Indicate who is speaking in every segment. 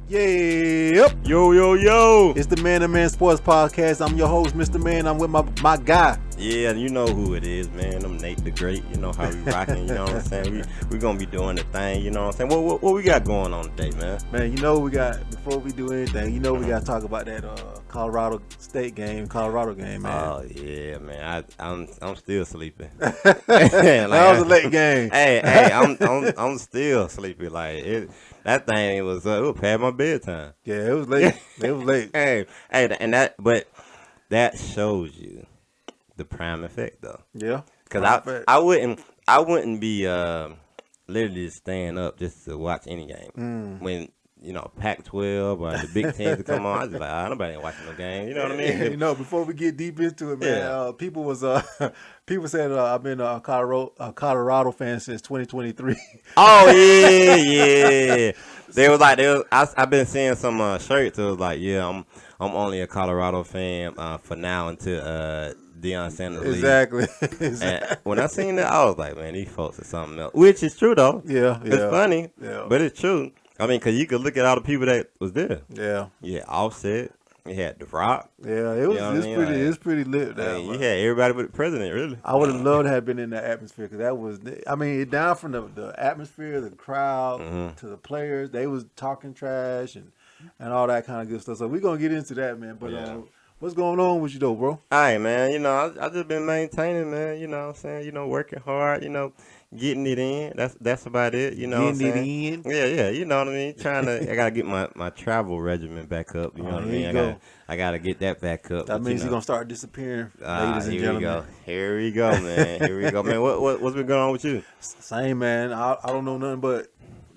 Speaker 1: Yep.
Speaker 2: Yo.
Speaker 1: It's the Man and Man Sports Podcast. I'm your host, Mr. Man. I'm with my guy.
Speaker 2: Yeah, you know who it is, man. I'm Nate the Great. You know how we rocking, you know what I'm saying? We're going to be doing the thing, you know what I'm saying? What we got going on today, man?
Speaker 1: Man, you know we got, before we do anything, you know we got to talk about that Colorado game, man.
Speaker 2: Oh, yeah, man. I'm still sleeping.
Speaker 1: That was a late game.
Speaker 2: Hey, I'm still sleepy. Like, that thing was past my bedtime.
Speaker 1: Yeah, it was late. It was late.
Speaker 2: But that shows you the prime effect, though.
Speaker 1: Yeah.
Speaker 2: Because I wouldn't be literally staying up just to watch any game. When, you know, Pac-12 or the Big Ten to come on, I was just like, nobody ain't watching no game. You know what I mean?
Speaker 1: You know, before we get deep into it, man, people said I've been a Colorado fan since 2023.
Speaker 2: Oh yeah. I've been seeing some shirts. It was like, yeah, I'm only a Colorado fan for now until Deion Sanders leaves.
Speaker 1: Exactly.
Speaker 2: And when I seen that, I was like, man, these folks are something else. Which is true though.
Speaker 1: Yeah.
Speaker 2: It's funny,
Speaker 1: but
Speaker 2: it's true. I mean, because you could look at all the people that was there.
Speaker 1: Yeah.
Speaker 2: Yeah, Offset. You had The Rock.
Speaker 1: Yeah, it's pretty lit.
Speaker 2: You had everybody but the president, really.
Speaker 1: I would have loved to have been in that atmosphere because that was, I mean, down from the atmosphere, the crowd, to the players, they was talking trash and all that kind of good stuff. So we're going to get into that, man. But what's going on with you, though, bro?
Speaker 2: All right, man. You know, I just been maintaining, man. You know what I'm saying? You know, working hard, you know. Getting it in. That's about it. You know what I'm saying? Yeah. You know what I mean? I gotta get my travel regimen back up. You know what I mean? I gotta get that back up.
Speaker 1: That means you're gonna start disappearing, ladies and gentlemen.
Speaker 2: Here we go, man. What's been going on with you?
Speaker 1: Same, man. I don't know nothing but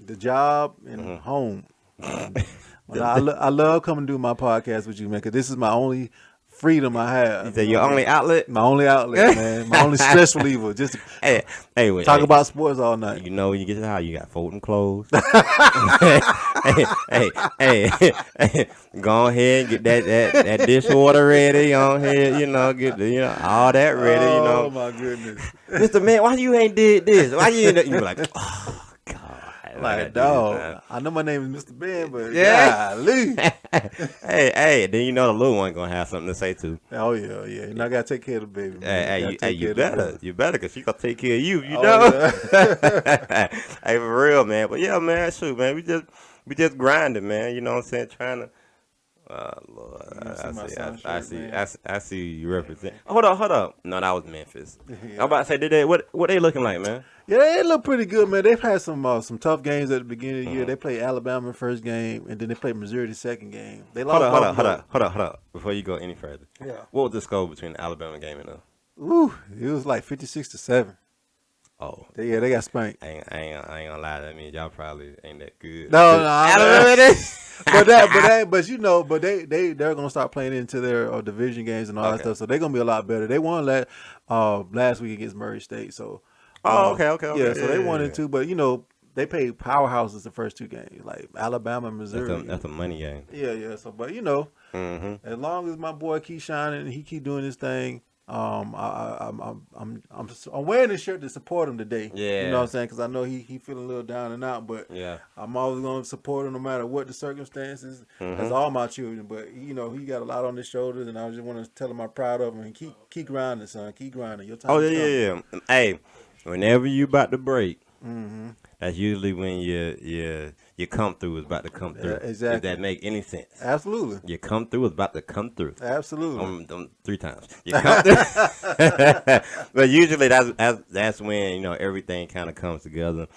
Speaker 1: the job and home. I love coming to do my podcast with you, man, because this is my only freedom I have.
Speaker 2: You say your only outlet?
Speaker 1: My only outlet, man. My only stress reliever. Just talk about sports all night.
Speaker 2: You know, when you get to the house, you got folding clothes. hey, go ahead and get that dishwater ready. Go ahead, you know, get all that ready. You know.
Speaker 1: Oh my goodness,
Speaker 2: Mr. Man, why you ain't did this? Why you ain't? You be like, oh.
Speaker 1: Like, dog, I know my name is Mr. Ben, but golly.
Speaker 2: hey, then you know the little one gonna have something to say too.
Speaker 1: Oh yeah. You know, I gotta take care of the baby. Man.
Speaker 2: You better, cause she gonna take care of you. You know. Yeah. Hey, for real, man. But yeah, man, shoot, man, we just grinding, man. You know what I'm saying? Trying to. Lord, I see you represent. Hold up. No, that was Memphis. I'm about to say, what they looking like, man?
Speaker 1: Yeah, they look pretty good, man. They've had some tough games at the beginning of the year. They played Alabama the first game, and then they played Missouri the second game. They lost.
Speaker 2: Hold up. Before you go any further, what was the score between the Alabama game and the?
Speaker 1: It was like 56-7.
Speaker 2: Oh.
Speaker 1: They got spanked.
Speaker 2: I ain't gonna lie. That means y'all probably ain't that good.
Speaker 1: No. but they're gonna start playing into their division games and all that stuff. So they're gonna be a lot better. They won last week against Murray State. So.
Speaker 2: Okay.
Speaker 1: Yeah, so they won it too, but they played powerhouses the first two games, like Alabama and Missouri.
Speaker 2: That's a money game.
Speaker 1: Yeah. So, but as long as my boy keeps shining and he keep doing his thing. I'm wearing this shirt to support him today.
Speaker 2: Yeah,
Speaker 1: you know what I'm saying? Because I know he feeling a little down and out, but I'm always gonna support him no matter what the circumstances. That's all my children, but he got a lot on his shoulders, and I just want to tell him I'm proud of him and keep grinding, son. Keep grinding. Your time.
Speaker 2: Yeah. Hey, whenever you about to break, that's usually when your come through is about to come through.
Speaker 1: Exactly.
Speaker 2: If that make any sense.
Speaker 1: Absolutely.
Speaker 2: Your come through is about to come through.
Speaker 1: Absolutely.
Speaker 2: 3 times. You come through. But usually that's when everything kind of comes together,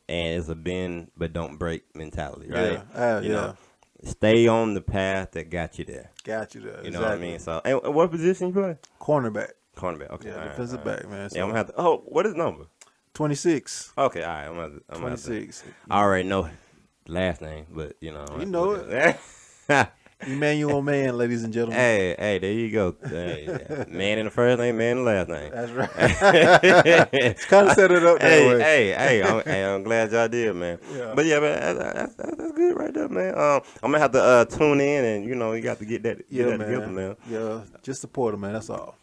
Speaker 2: and it's a bend but don't break mentality, right? You know, stay on the path that got you there. You know what I mean? So, and what position you play?
Speaker 1: Cornerback.
Speaker 2: Okay.
Speaker 1: Yeah, defensive back, man. So.
Speaker 2: Yeah, I'm gonna have to. Oh, what is number?
Speaker 1: 26.
Speaker 2: Okay, all right. I'm
Speaker 1: 26.
Speaker 2: I already know last name, but you know
Speaker 1: it. Emmanuel Man, ladies and gentlemen.
Speaker 2: Hey, there you go. Man in the first name, man in the last name.
Speaker 1: That's right. It's kind of set it up that way.
Speaker 2: Hey, I'm glad y'all did, man. Yeah. But yeah, man, that's good right there, man. I'm gonna have to tune in, and you got to get that together, man.
Speaker 1: Yeah, just support him, man. That's all.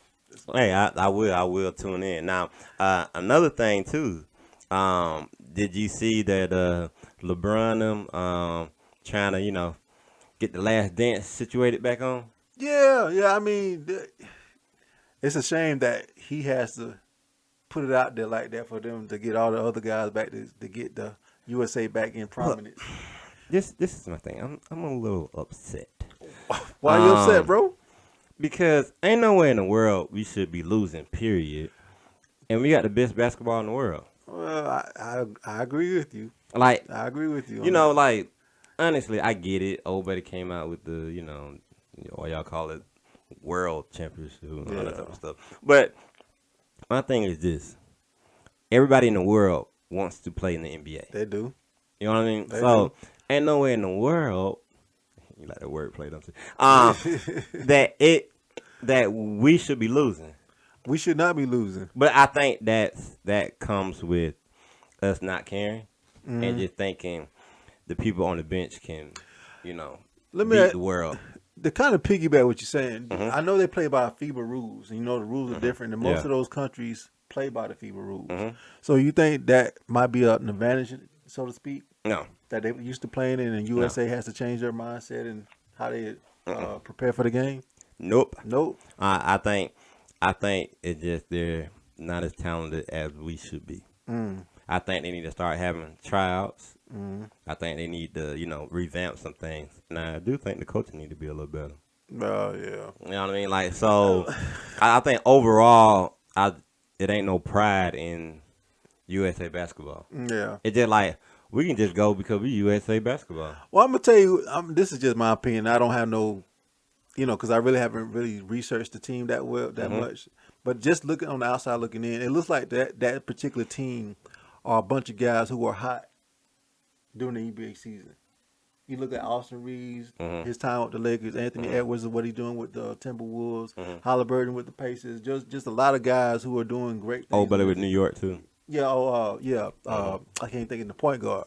Speaker 2: Hey, I will tune in. Now, another thing too. Did you see that LeBron trying to, get the last dance situated back on.
Speaker 1: Yeah. I mean, it's a shame that he has to put it out there like that for them to get all the other guys back to get the USA back in prominence.
Speaker 2: This is my thing. I'm a little upset.
Speaker 1: Why are you upset, bro?
Speaker 2: Because ain't nowhere in the world we should be losing, period. And we got the best basketball in the world.
Speaker 1: Well, I agree with you.
Speaker 2: Like,
Speaker 1: I agree with you.
Speaker 2: Like, honestly, I get it. Old buddy came out with the, what y'all call it, world championship and all that type of stuff. But my thing is this. Everybody in the world wants to play in the NBA.
Speaker 1: They do.
Speaker 2: You know what I mean?
Speaker 1: They
Speaker 2: so,
Speaker 1: do.
Speaker 2: ain't nowhere in the world, you like the wordplay, don't you? that we should be losing.
Speaker 1: We should not be losing.
Speaker 2: But I think that comes with us not caring and just thinking the people on the bench can, beat the world.
Speaker 1: To kind of piggyback what you're saying, I know they play by FIBA rules. And the rules are different. And most of those countries play by the FIBA rules. So you think that might be an advantage, so to speak?
Speaker 2: No.
Speaker 1: That they used to playing in and USA has to change their mindset and how they prepare for the game?
Speaker 2: Nope.
Speaker 1: I
Speaker 2: think it's just they're not as talented as we should be. I think they need to start having tryouts. I think they need to, revamp some things. Now, I do think the coaching need to be a little better.
Speaker 1: Oh, yeah.
Speaker 2: You know what I mean? Like, so, I think overall, it ain't no pride in USA basketball.
Speaker 1: Yeah.
Speaker 2: It's just like, we can just go because we USA basketball.
Speaker 1: Well, I'm going to tell you, this is just my opinion. I don't have no, because I really haven't really researched the team that much. But just looking on the outside looking in, it looks like that particular team are a bunch of guys who are hot during the NBA season. You look at Austin Reeves, his time with the Lakers, Anthony Edwards, what he's doing with the Timberwolves, Halliburton with the Pacers, just a lot of guys who are doing great things.
Speaker 2: Oh, but it was New York too.
Speaker 1: Yeah, I can't think of the point guard.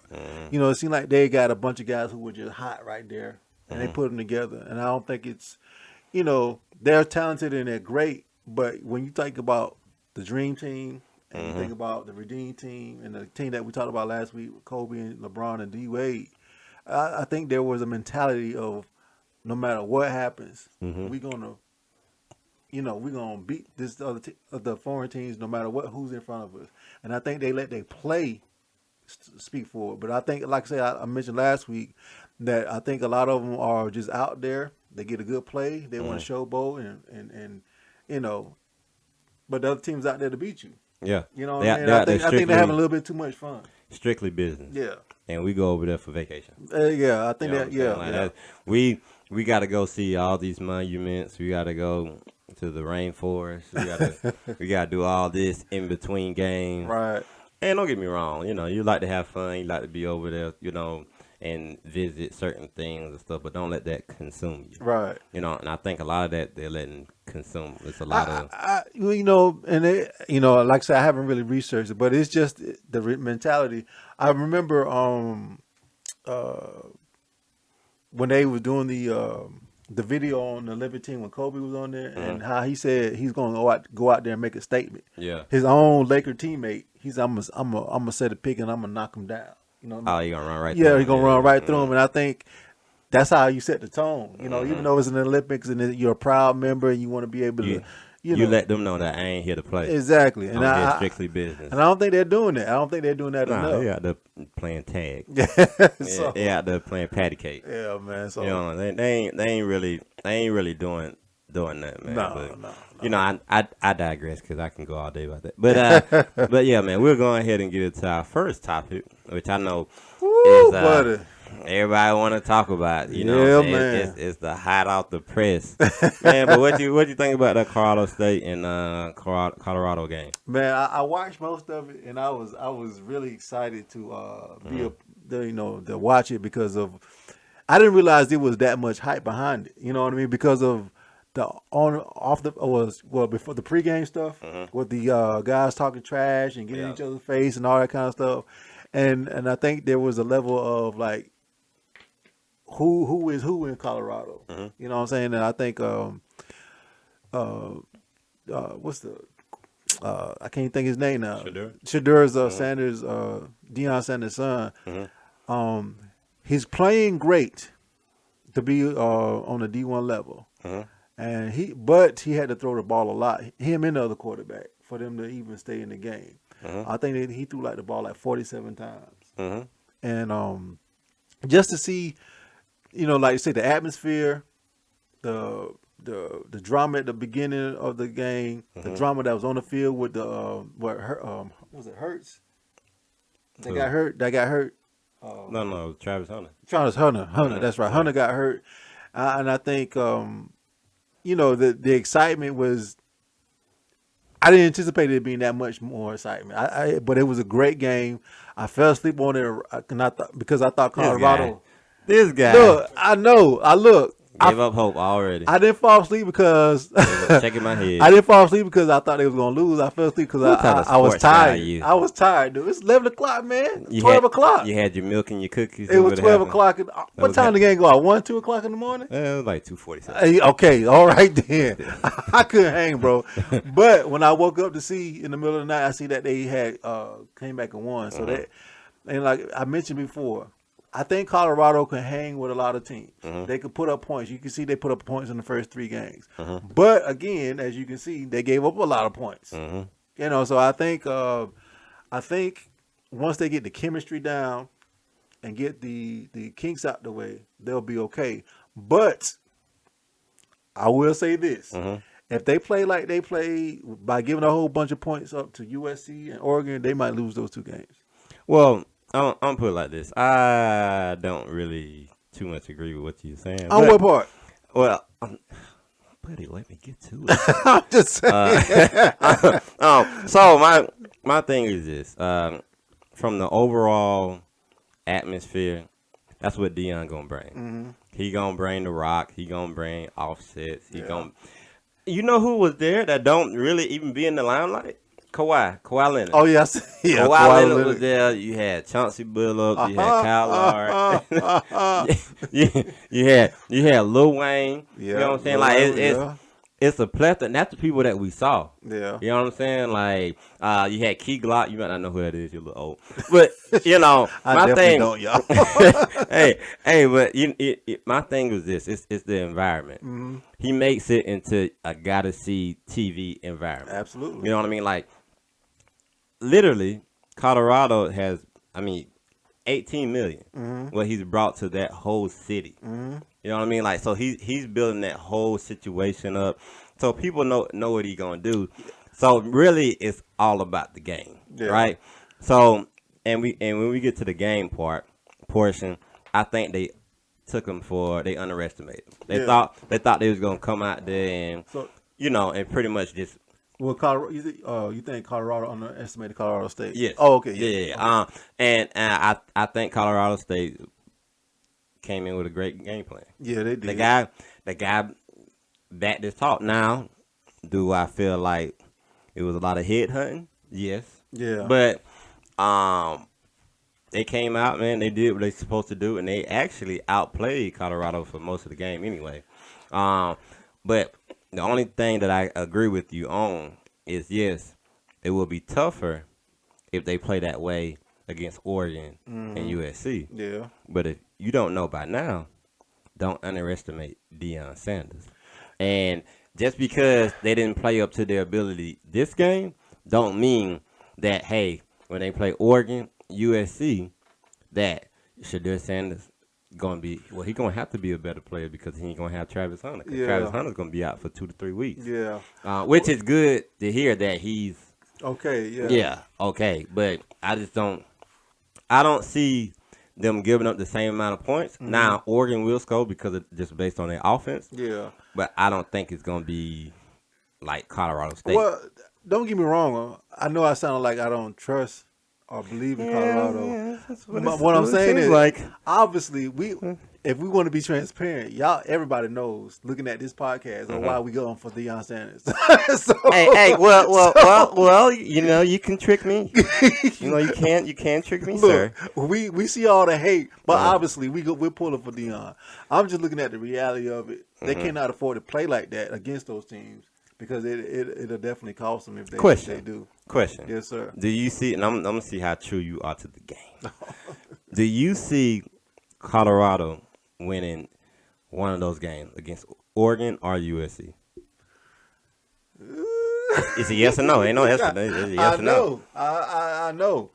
Speaker 1: It seemed like they got a bunch of guys who were just hot right there, and they put them together. And I don't think it's, they're talented and they're great, but when you think about the Dream Team, and you think about the Redeem Team and the team that we talked about last week with Kobe and LeBron and D Wade, I think there was a mentality of no matter what happens, we're gonna beat this the foreign teams no matter who's in front of us. And I think they let their play speak for it. But I think, like I said, I mentioned last week that I think a lot of them are just out there. They get a good play. They want to showboat and but the other team's out there to beat you.
Speaker 2: Yeah.
Speaker 1: You know what I mean? I think they're having a little bit too much fun.
Speaker 2: Strictly business.
Speaker 1: Yeah.
Speaker 2: And we go over there for vacation.
Speaker 1: Yeah, I think that.
Speaker 2: We got to go see all these monuments. We got to go to the rainforest. We got to do all this in between games.
Speaker 1: Right.
Speaker 2: And don't get me wrong. You like to have fun. You like to be over there, and visit certain things and stuff. But don't let that consume you.
Speaker 1: Right.
Speaker 2: And I think a lot of that they're letting consume. It's a lot of.
Speaker 1: And like I said, I haven't really researched it, but it's just the mentality. I remember when they was doing the video on the Olympic team when Kobe was on there, and how he said he's going to go out there and make a statement.
Speaker 2: Yeah.
Speaker 1: His own Laker teammate, I'm gonna set a pick and I'm gonna knock him down.
Speaker 2: Oh, you're gonna run right.
Speaker 1: Yeah, he's gonna run right through him, and I think that's how you set the tone. Even though it's in the Olympics and you're a proud member and you want to be able to.
Speaker 2: You let them know that I ain't here to play.
Speaker 1: Exactly. And
Speaker 2: I'm strictly business.
Speaker 1: And I don't think they're doing that. I don't think they're doing that enough.
Speaker 2: They out there playing tag. They out there playing patty cake.
Speaker 1: Yeah, man. So
Speaker 2: they ain't really doing that, man. No. I digress because I can go all day about that. But but yeah, man, we'll go ahead and get into our first topic, which I know is everybody want to talk about.
Speaker 1: Man.
Speaker 2: It's the hot off the press, man. But what you think about that Colorado State and Colorado game?
Speaker 1: Man, I watched most of it, and I was really excited to to watch it because of I didn't realize there was that much hype behind it. You know what I mean? Because of before the pregame stuff with the guys talking trash and getting in each other's face and all that kind of stuff, and I think there was a level of like who is who in Colorado. You know what I'm saying? And I think what's the I can't think his name now. Shedeur Sanders, Deion Sanders' son. he's playing great to be on the D1 level. And he had to throw the ball a lot. Him and the other quarterback for them to even stay in the game. I think that he threw like the ball like 47 times. And just to see, like you say, the atmosphere, the drama at the beginning of the game, the drama that was on the field with the was it Hurts? That got hurt.
Speaker 2: No, Travis Hunter.
Speaker 1: Hunter. That's right. Hunter got hurt, and I think the excitement was. I didn't anticipate it being that much more excitement. But it was a great game. I fell asleep on it because I thought Colorado.
Speaker 2: This guy.
Speaker 1: Look, I know.
Speaker 2: Gave up hope already.
Speaker 1: I didn't fall asleep because
Speaker 2: checking my head.
Speaker 1: I didn't fall asleep because I thought they was gonna lose. I fell asleep because I was tired. I was tired, dude. It's 11 o'clock, man. 12 o'clock.
Speaker 2: You had your milk and your cookies.
Speaker 1: It was 12 o'clock. What time the game go out? 1, 2 o'clock in the morning?
Speaker 2: It was like 2:47.
Speaker 1: Okay, all right then. I couldn't hang, bro. But when I woke up to see in the middle of the night, I see that they had came back and won. So and like I mentioned before, I think Colorado can hang with a lot of teams. They could put up points. You can see they put up points in the first 3 games. But again, as you can see, they gave up a lot of points. So I think once they get the chemistry down and get the kinks out the way, they'll be okay. But I will say this. If they play like they play by giving a whole bunch of points up to USC and Oregon, they might lose those 2 games.
Speaker 2: Well, I'm put it like this. I don't really too much agree with what you're saying.
Speaker 1: On what part?
Speaker 2: Well, buddy, let me get to it.
Speaker 1: I'm just saying.
Speaker 2: So my thing is this. From the overall atmosphere, that's what Deion gonna bring. He gonna bring the rock. He gonna bring offsets. You know who was there that don't really even be in the limelight? Kawhi Leonard.
Speaker 1: Oh yes,
Speaker 2: Kawhi Leonard was there. You had Chauncey Billups. You had Kyle Lowry. you had Lil Wayne. You know what I'm saying? Like it's a plethora. And that's the people that we saw.
Speaker 1: Yeah.
Speaker 2: You know what I'm saying? Like you had Key Glock. You might not know who that is. You're a little old, but
Speaker 1: I
Speaker 2: my thing.
Speaker 1: Don't, y'all.
Speaker 2: but my thing was this. It's the environment. He makes it into a gotta see TV environment.
Speaker 1: Absolutely.
Speaker 2: You know what I mean? Like. Literally, Colorado has, 18 million. What he's brought to that whole city. You know what I mean? Like, so he's building that whole situation up, so people know what he's gonna do. So really, it's all about the game, right? So, and when we get to the game portion, I think they took him they underestimated him. They thought they was gonna come out there and and pretty much just.
Speaker 1: Well, Colorado, you think Colorado underestimated Colorado State?
Speaker 2: Yes.
Speaker 1: Oh, okay. Yeah.
Speaker 2: Okay. And I think Colorado State came in with a great game plan.
Speaker 1: Yeah, they did.
Speaker 2: The guy backed this talk. Now, do I feel like it was a lot of head hunting? Yes.
Speaker 1: Yeah.
Speaker 2: But they came out, man. They did what they supposed to do, and they actually outplayed Colorado for most of the game anyway. But the only thing that I agree with you on is, yes, it will be tougher if they play that way against Oregon and USC.
Speaker 1: Yeah.
Speaker 2: But if you don't know by now, don't underestimate Deion Sanders. And just because they didn't play up to their ability this game, don't mean that, hey, when they play Oregon, USC, that Shedeur Sanders gonna be he's gonna have to be a better player because he ain't gonna have Travis Hunter. Travis Hunter's gonna be out for 2 to 3 weeks.
Speaker 1: Yeah,
Speaker 2: which is good to hear that he's
Speaker 1: okay.
Speaker 2: Okay, but I don't see them giving up the same amount of points. Now Oregon will score because it's just based on their offense.
Speaker 1: Yeah,
Speaker 2: but I don't think it's gonna be like Colorado State.
Speaker 1: Well, don't get me wrong. I know I sound like I don't trust or believe in Colorado.
Speaker 2: Yeah,
Speaker 1: what I'm saying is,
Speaker 2: like,
Speaker 1: obviously, if we want to be transparent, everybody knows, looking at this podcast, on why we going for Deion Sanders.
Speaker 2: Well, you can trick me. You can trick me, sir.
Speaker 1: We see all the hate, but obviously we're pulling for Deion. I'm just looking at the reality of it. They cannot afford to play like that against those teams because it'll definitely cost them if they do.
Speaker 2: Question.
Speaker 1: Yes, sir.
Speaker 2: Do you see, and I'm going to see how true you are to the game. Do you see Colorado winning one of those games against Oregon or USC? It's a yes or no. Ain't no answer. It's a yes or no.
Speaker 1: I know.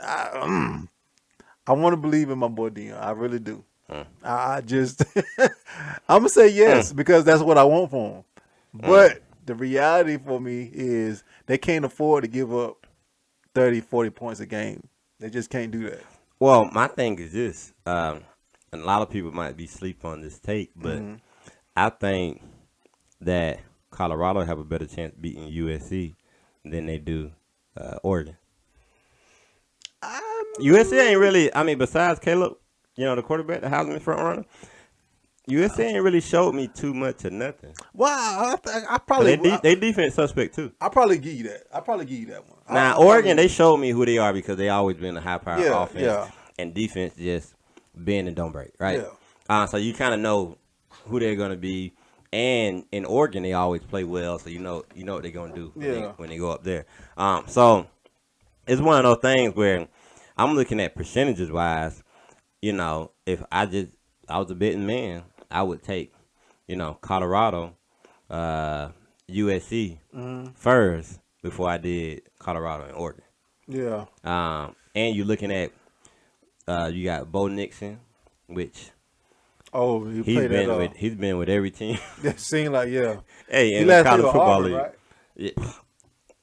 Speaker 1: I want to believe in my boy Dion. I really do. I just, I'm gonna say yes because that's what I want for him. But the reality for me is they can't afford to give up 30, 40 points a game. They just can't do that.
Speaker 2: Well, my thing is this, and a lot of people might be asleep on this take, but I think that Colorado have a better chance beating USC than they do Oregon. USC ain't really, I mean, besides Caleb, the quarterback, the Heisman front runner, USC ain't really showed me too much of nothing.
Speaker 1: Well, I probably
Speaker 2: they defense suspect too.
Speaker 1: I'll probably give you that. I'll probably give you that one.
Speaker 2: Now Oregon, they showed me who they are because they always been a high power offense and defense just bend and don't break, right? Yeah. So you kind of know who they're gonna be, and in Oregon they always play well, so you know what they're gonna do when they go up there. So it's one of those things where I'm looking at percentages wise. If I was a betting man, I would take, Colorado, USC first before I did Colorado and Oregon.
Speaker 1: Yeah.
Speaker 2: And you're looking at, you got Bo Nixon, which he's been with every team.
Speaker 1: It seemed like
Speaker 2: Hey, in the college football league, right?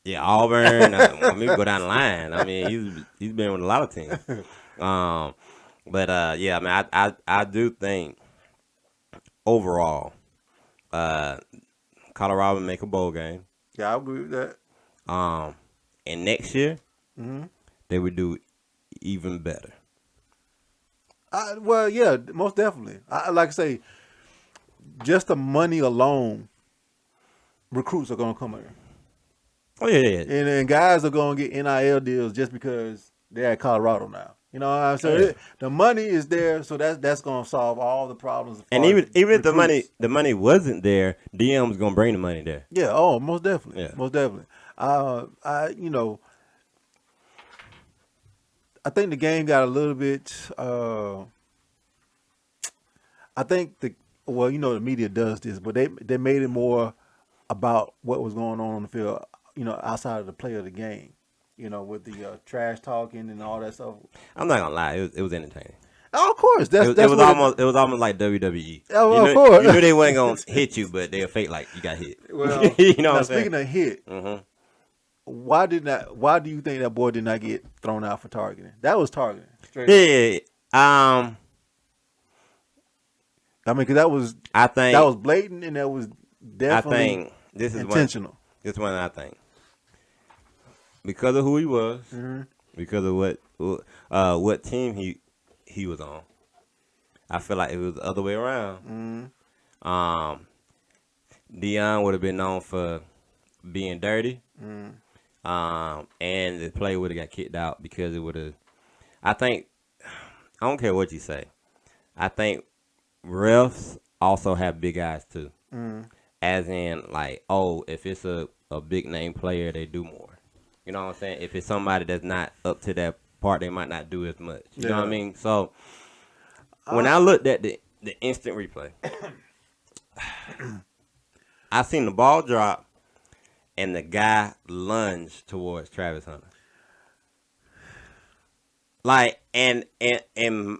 Speaker 2: Yeah, Auburn. Let me go down the line. I mean, he's been with a lot of teams. But I mean, I do think overall, Colorado will make a bowl game.
Speaker 1: Yeah, I believe that.
Speaker 2: And next year, they would do even better.
Speaker 1: Well, yeah, most definitely. Like I say, just the money alone, recruits are gonna come here.
Speaker 2: Oh yeah.
Speaker 1: And guys are gonna get NIL deals just because they're at Colorado now. You know what I'm saying? The money is there, so that's gonna solve all the problems.
Speaker 2: And even if the money wasn't there, DM's gonna bring the money there.
Speaker 1: Yeah. Oh, most definitely.
Speaker 2: Yeah.
Speaker 1: Most definitely. I think the game got a little bit. I think the media does this, but they made it more about what was going on the field. Outside of the play of the game. With the trash talking and all that stuff.
Speaker 2: I'm not gonna lie, it was entertaining.
Speaker 1: Oh, of course,
Speaker 2: it was almost like WWE.
Speaker 1: Oh, of course,
Speaker 2: you knew they weren't gonna hit you, but they'll fake like you got hit.
Speaker 1: Well, speaking of hit, why do you think that boy did not get thrown out for targeting? That was targeting.
Speaker 2: Yeah.
Speaker 1: I mean, because that was blatant and that was definitely intentional.
Speaker 2: This one I think. Because of who he was, because of what team he was on, I feel like it was the other way around. Deion would have been known for being dirty, and the play would have got kicked out because it would have. I don't care what you say. I think refs also have big eyes too, as in like, if it's a big name player, they do more. You know what I'm saying? If it's somebody that's not up to that part, they might not do as much. You know what I mean? So when I looked at the instant replay, I seen the ball drop and the guy lunged towards Travis Hunter. Like, and in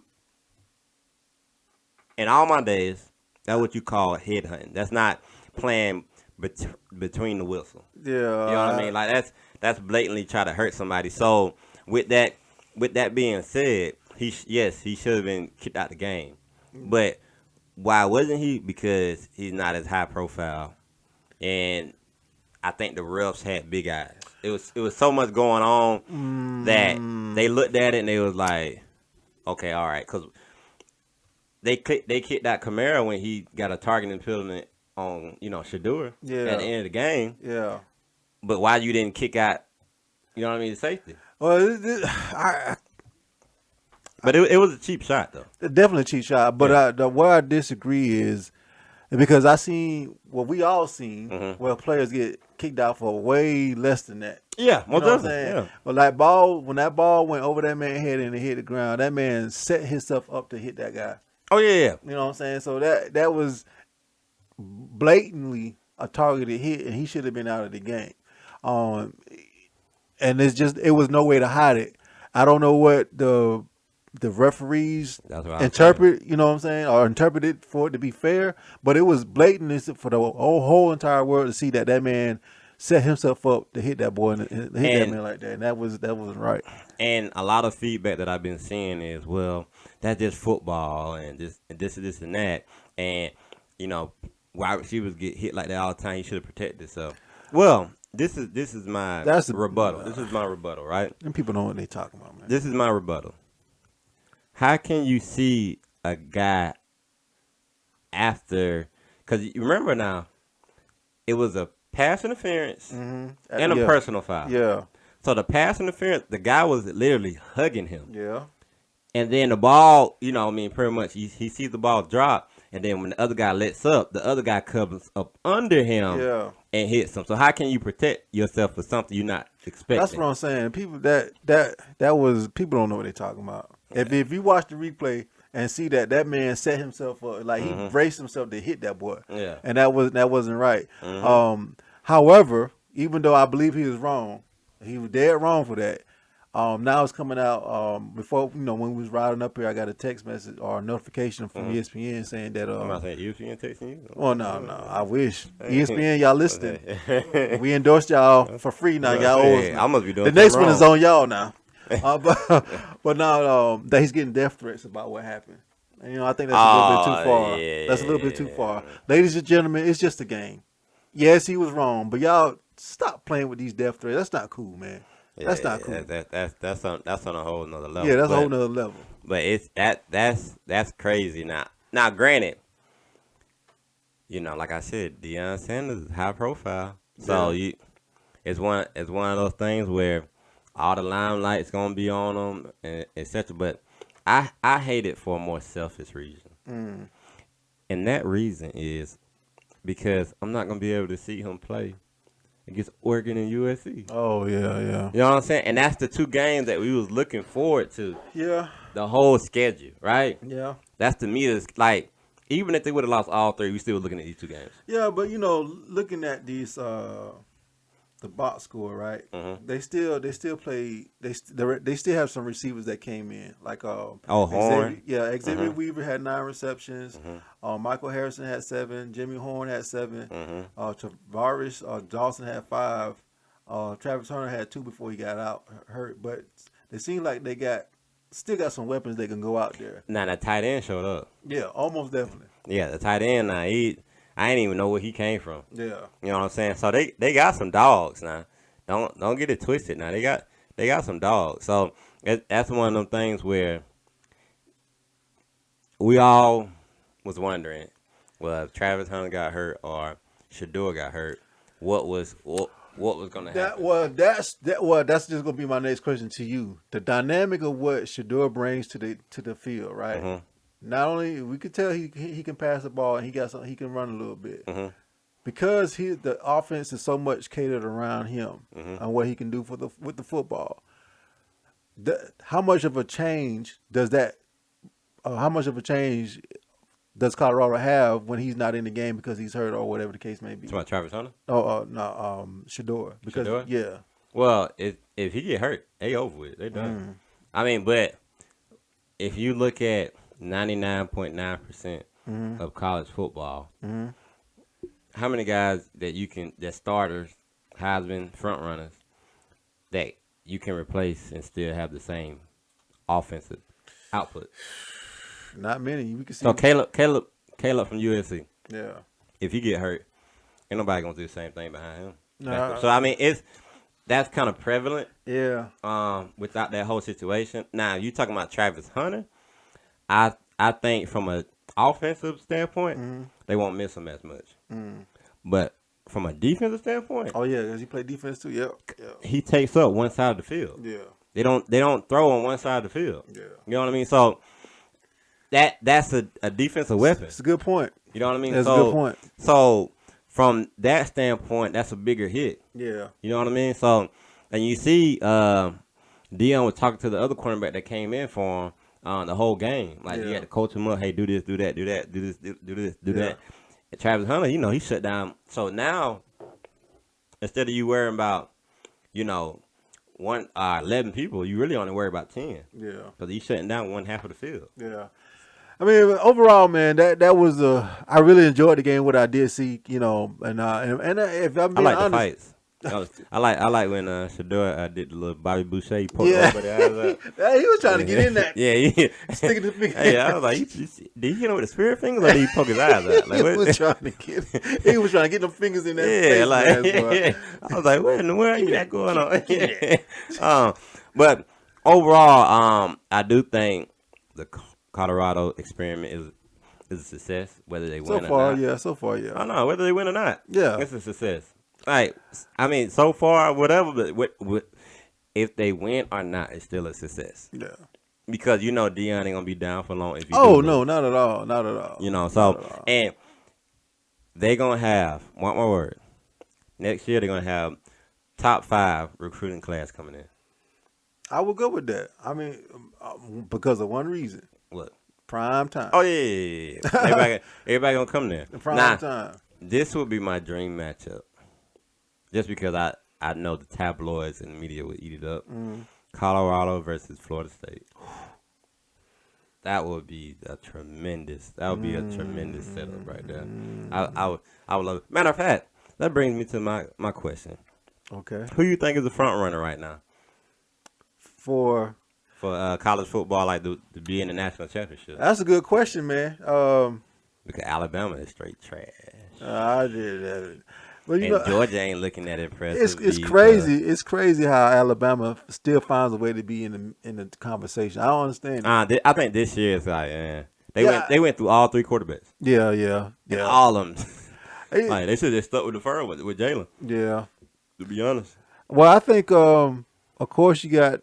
Speaker 2: all my days, that's what you call head hunting. That's not playing between the whistle.
Speaker 1: Yeah.
Speaker 2: You know what I mean? Like that's blatantly try to hurt somebody. So with that being said, he should have been kicked out the game. But why wasn't he? Because he's not as high profile, and I think the refs had big eyes. It was so much going on that they looked at it and they was like, okay, all right, because they kicked out Kamara when he got a targeting penalty on Shador at the end of the game.
Speaker 1: Yeah.
Speaker 2: But why you didn't kick out, the safety?
Speaker 1: Well,
Speaker 2: but it was a cheap shot, though.
Speaker 1: Definitely a cheap shot. But where I disagree is because I seen what we all seen, where players get kicked out for way less than that.
Speaker 2: Yeah,
Speaker 1: You know what I'm saying?
Speaker 2: Yeah.
Speaker 1: But when that ball went over that man's head and it hit the ground, that man set himself up to hit that guy.
Speaker 2: Oh yeah.
Speaker 1: You know what I'm saying? So that was blatantly a targeted hit, and he should have been out of the game. And it was no way to hide it. I don't know what the referees interpret, you know what I'm saying, or interpret it for it to be fair, but it was blatant for the whole entire world to see that man set himself up to hit that boy and hit that man like that, and that wasn't right.
Speaker 2: And a lot of feedback that I've been seeing is, well, that's just football and this and that, and wide receivers get hit like that all the time. He should have protected himself. Well, this is my rebuttal. This is my rebuttal, right?
Speaker 1: And people know what they talking about, man.
Speaker 2: This is my rebuttal. How can you see a guy after? Because you remember now, it was a pass interference and a personal foul.
Speaker 1: Yeah.
Speaker 2: So the pass interference, the guy was literally hugging him.
Speaker 1: Yeah.
Speaker 2: And then the ball, pretty much he sees the ball drop. And then when the other guy lets up, the other guy comes up under him and hits him. So how can you protect yourself for something you're not expecting?
Speaker 1: That's what I'm saying. People people don't know what they're talking about. If you watch the replay and see that man set himself up, like he braced himself to hit that boy.
Speaker 2: Yeah.
Speaker 1: And that wasn't right. However, even though I believe he was wrong, he was dead wrong for that. Now it's coming out before when we was riding up here, I got a text message or a notification from ESPN saying that
Speaker 2: I'm not saying ESPN texting you.
Speaker 1: Well, no, I wish ESPN y'all listening. We endorsed y'all for free now. Y'all owe us.
Speaker 2: I must be doing
Speaker 1: the next
Speaker 2: wrong.
Speaker 1: one is on y'all now. But now that he's getting death threats about what happened. And, I think that's a little bit too far.
Speaker 2: Yeah.
Speaker 1: That's a little bit too far. Ladies and gentlemen, it's just a game. Yes, he was wrong, but y'all stop playing with these death threats. That's not cool, man. That's not cool.
Speaker 2: That's on a whole nother level.
Speaker 1: Yeah, that's a whole nother level.
Speaker 2: But it's that's crazy now. Now, granted, like I said, Deion Sanders is high profile, so it's one of those things where all the limelight's gonna be on him, and etc. But I hate it for a more selfish reason, and that reason is because I'm not gonna be able to see him play against Oregon and USC.
Speaker 1: Oh yeah.
Speaker 2: You know what I'm saying? And that's the two games that we was looking forward to.
Speaker 1: Yeah.
Speaker 2: The whole schedule, right?
Speaker 1: Yeah.
Speaker 2: That's to me is like, even if they would have lost all three, we still looking at these two games.
Speaker 1: Yeah, but looking at these the box score, right? They still play. They still have some receivers that came in, like
Speaker 2: Horn.
Speaker 1: Xavier Weaver had 9 receptions. Michael Harrison had 7. Jimmy Horn had 7. Tavares Dawson had 5. Travis Hunter had 2 before he got hurt. But they seem like they still got some weapons they can go out there.
Speaker 2: Now that tight end showed up.
Speaker 1: Yeah, almost definitely.
Speaker 2: Yeah, the tight end now I didn't even know where he came from.
Speaker 1: Yeah.
Speaker 2: You know what I'm saying? So they got some dogs now. Don't get it twisted now. They got some dogs. So that's one of them things where we all was wondering, well, if Travis Hunter got hurt or Shador got hurt, what was going to happen?
Speaker 1: That's just going to be my next question to you. The dynamic of what Shador brings to the field, right? Not only we could tell he can pass the ball and he can run a little bit. Because the offense is so much catered around him and what he can do with the football. How much of a change does Colorado have when he's not in the game because he's hurt or whatever the case may be?
Speaker 2: It's about Travis Hunter?
Speaker 1: Shador. Because
Speaker 2: Shador?
Speaker 1: Yeah.
Speaker 2: Well, if he get hurt, they over with. They done. I mean, but if you look at 99.9% of college football, how many guys that starters, Heisman front runners, that you can replace and still have the same offensive output?
Speaker 1: Not many. We can see.
Speaker 2: So Caleb from USC.
Speaker 1: Yeah.
Speaker 2: If he get hurt, ain't nobody gonna do the same thing behind him.
Speaker 1: No.
Speaker 2: So I mean, that's kind of prevalent.
Speaker 1: Yeah.
Speaker 2: Without that whole situation. Now you talking about Travis Hunter. I think from an offensive standpoint, they won't miss him as much. But from a defensive standpoint,
Speaker 1: oh yeah, because he played defense too. Yeah.
Speaker 2: He takes up one side of the field.
Speaker 1: Yeah.
Speaker 2: They don't throw on one side of the field.
Speaker 1: Yeah.
Speaker 2: You know what I mean? So that's a defensive weapon.
Speaker 1: It's a good point.
Speaker 2: You know what I mean?
Speaker 1: That's a good point.
Speaker 2: So from that standpoint, that's a bigger hit.
Speaker 1: Yeah.
Speaker 2: You know what I mean? So, and you see, Dion was talking to the other cornerback that came in for him the whole game. Like, you had to coach him up. Hey, do this, do that, do that, do this, do this, do that. And Travis Hunter, he shut down. So now, instead of you worrying about, 11 people, you really only worry about 10.
Speaker 1: Yeah.
Speaker 2: Because he's shutting down one half of the field.
Speaker 1: Yeah. I mean, overall, man, that was I really enjoyed the game. What I did see, and if I'm being
Speaker 2: I like
Speaker 1: honest,
Speaker 2: the fights. I like when Shador did the little Bobby Boucher. He poked everybody's eyes out.
Speaker 1: He was trying to get in that.
Speaker 2: Yeah.
Speaker 1: Sticking the finger.
Speaker 2: Hey, I was like, did he hit him with the spirit fingers or did he poke his eyes out? Like,
Speaker 1: he was trying to get them fingers in that face.
Speaker 2: I was like, where in the world you got going on? But overall, I do think the Colorado experiment is a success, whether they win or not.
Speaker 1: So far, yeah.
Speaker 2: I know, whether they win or not.
Speaker 1: Yeah.
Speaker 2: It's a success. Like, I mean, so far, whatever, but if they win or not, it's still a success.
Speaker 1: Yeah.
Speaker 2: Because Dion ain't going to be down for long if you
Speaker 1: no, not at all. Not at all.
Speaker 2: And they're going to have, one more word, next year they're going to have top 5 recruiting class coming in.
Speaker 1: I will go with that. I mean, because of one reason.
Speaker 2: What?
Speaker 1: Prime time.
Speaker 2: Oh, yeah. Everybody going to come there.
Speaker 1: Prime time.
Speaker 2: This would be my dream matchup. Just because I know the tabloids and the media would eat it up. Colorado versus Florida State. That would be a tremendous setup right there. I would love it. Matter of fact, that brings me to my question.
Speaker 1: Okay.
Speaker 2: Who you think is the front runner right now?
Speaker 1: For
Speaker 2: college football, like to be in the national championship?
Speaker 1: That's a good question, man.
Speaker 2: Because Alabama is straight trash.
Speaker 1: I did that. Well,
Speaker 2: Georgia ain't looking that impressive.
Speaker 1: It's crazy. It's crazy how Alabama still finds a way to be in the conversation. I don't understand.
Speaker 2: I think this year is like, they went through all 3 quarterbacks.
Speaker 1: Yeah.
Speaker 2: All of them. Like they should have stuck with the first with Jalen.
Speaker 1: Yeah.
Speaker 2: To be honest.
Speaker 1: Well, I think of course you got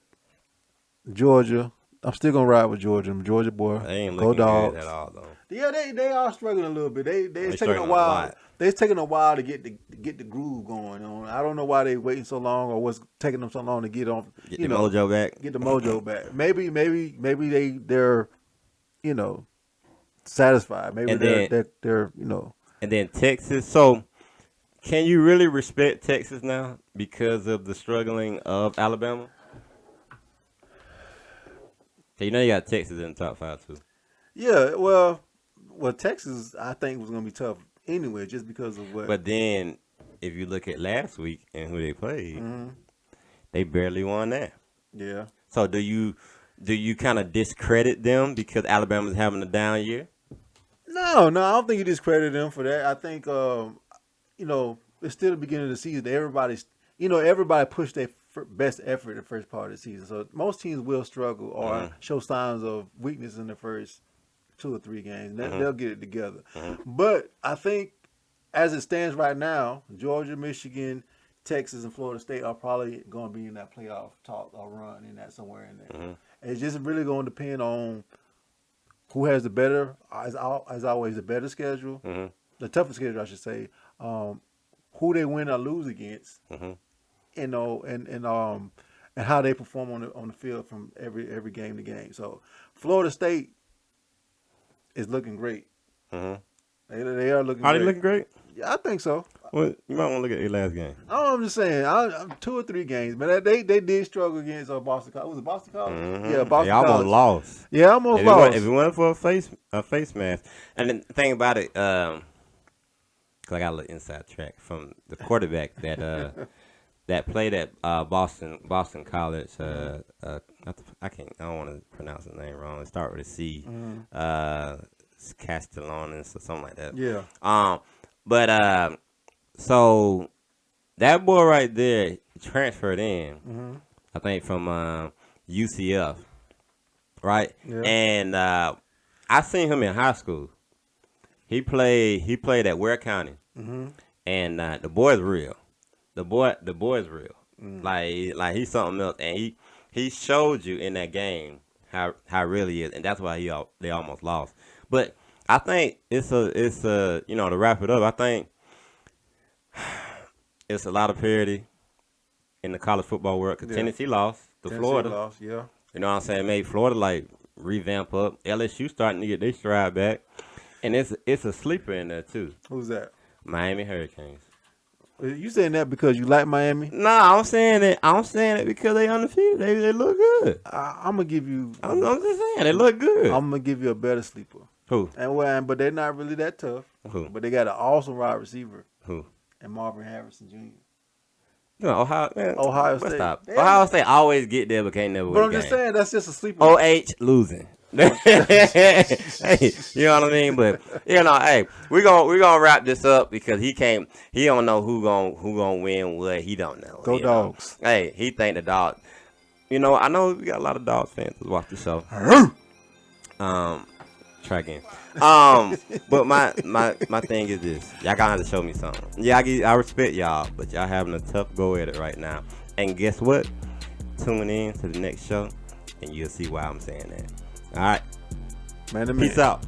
Speaker 1: Georgia. I'm still gonna ride with Georgia. I'm a Georgia boy.
Speaker 2: They ain't
Speaker 1: Go
Speaker 2: looking
Speaker 1: Dogs.
Speaker 2: good at all though.
Speaker 1: Yeah, they are struggling a little bit. They're taking a
Speaker 2: struggling
Speaker 1: while. It's taking a while to get the groove going on. I don't know why they waiting so long or what's taking them so long to get on.
Speaker 2: Get the mojo back.
Speaker 1: Get the mojo back. Maybe they're satisfied. Maybe they're
Speaker 2: And then Texas. So can you really respect Texas now because of the struggling of Alabama? You got Texas in the top 5 too.
Speaker 1: Yeah, well, Texas I think was gonna be tough anyway, just because of what.
Speaker 2: But then, if you look at last week and who they played, they barely won that.
Speaker 1: Yeah.
Speaker 2: So do you kind of discredit them because Alabama's having a down year?
Speaker 1: No, I don't think you discredit them for that. I think it's still the beginning of the season. Everybody pushed their best effort the first part of the season. So most teams will struggle or show signs of weakness in the first 2 or 3 games. They'll get it together. But I think as it stands right now, Georgia, Michigan, Texas, and Florida State are probably going to be in that playoff talk or run in that somewhere in there. It's just really going to depend on who has the better, as always, the better schedule, the tougher schedule, I should say, who they win or lose against, and how they perform on the field from every game to game. So Florida State is looking great. They are looking.
Speaker 2: Are they looking great?
Speaker 1: Yeah, I think so.
Speaker 2: Well, you might want to look at their last game.
Speaker 1: Oh, I'm just saying, 2 or 3 games, but they did struggle against Boston College. Was it Boston College? Yeah, Boston College. They almost
Speaker 2: lost.
Speaker 1: Yeah, almost lost.
Speaker 2: If it went for a face mask, and the thing about it, because I got a little inside track from the quarterback that played at Boston College. I don't want to pronounce his name wrong. It starts with a C. Castellanos or something like that.
Speaker 1: Yeah.
Speaker 2: But so that boy right there transferred in, I think from UCF, right? Yeah. And I seen him in high school. He played at Ware County, and the boy's real. The boy's real. Like he's something else, and he showed you in that game how it really is, and that's why they almost lost. But I think it's a to wrap it up. I think it's a lot of parity in the college football world. Cause Tennessee lost to Florida.
Speaker 1: Lost, yeah.
Speaker 2: You know what I'm saying? Made Florida like revamp up. LSU starting to get their stride back, and it's a sleeper in there too.
Speaker 1: Who's that?
Speaker 2: Miami Hurricanes.
Speaker 1: You saying that because you like Miami?
Speaker 2: Nah, I'm saying it because they undefeated. They look good.
Speaker 1: I'm gonna give you.
Speaker 2: I'm just saying they look good.
Speaker 1: I'm gonna give you a better sleeper.
Speaker 2: Who?
Speaker 1: But they're not really that tough.
Speaker 2: Who?
Speaker 1: But they got an awesome wide receiver.
Speaker 2: Who?
Speaker 1: And Marvin Harrison Jr.
Speaker 2: Ohio State.
Speaker 1: Stop.
Speaker 2: Ohio State always get there, but can't never win.
Speaker 1: But I'm just saying that's just a sleeper.
Speaker 2: OH losing. Hey, you know what I mean? But hey, we're gonna wrap this up because he don't know who gonna win what. He don't know.
Speaker 1: Go Dogs.
Speaker 2: Hey, he think the Dogs. I know we got a lot of Dogs fans who watch the show. Try again. But my thing is this. Y'all gonna have to show me something. Yeah, I respect y'all, but y'all having a tough go at it right now. And guess what? Tune in to the next show, and you'll see why I'm saying that. All right.
Speaker 1: Man and Nate.
Speaker 2: Peace out.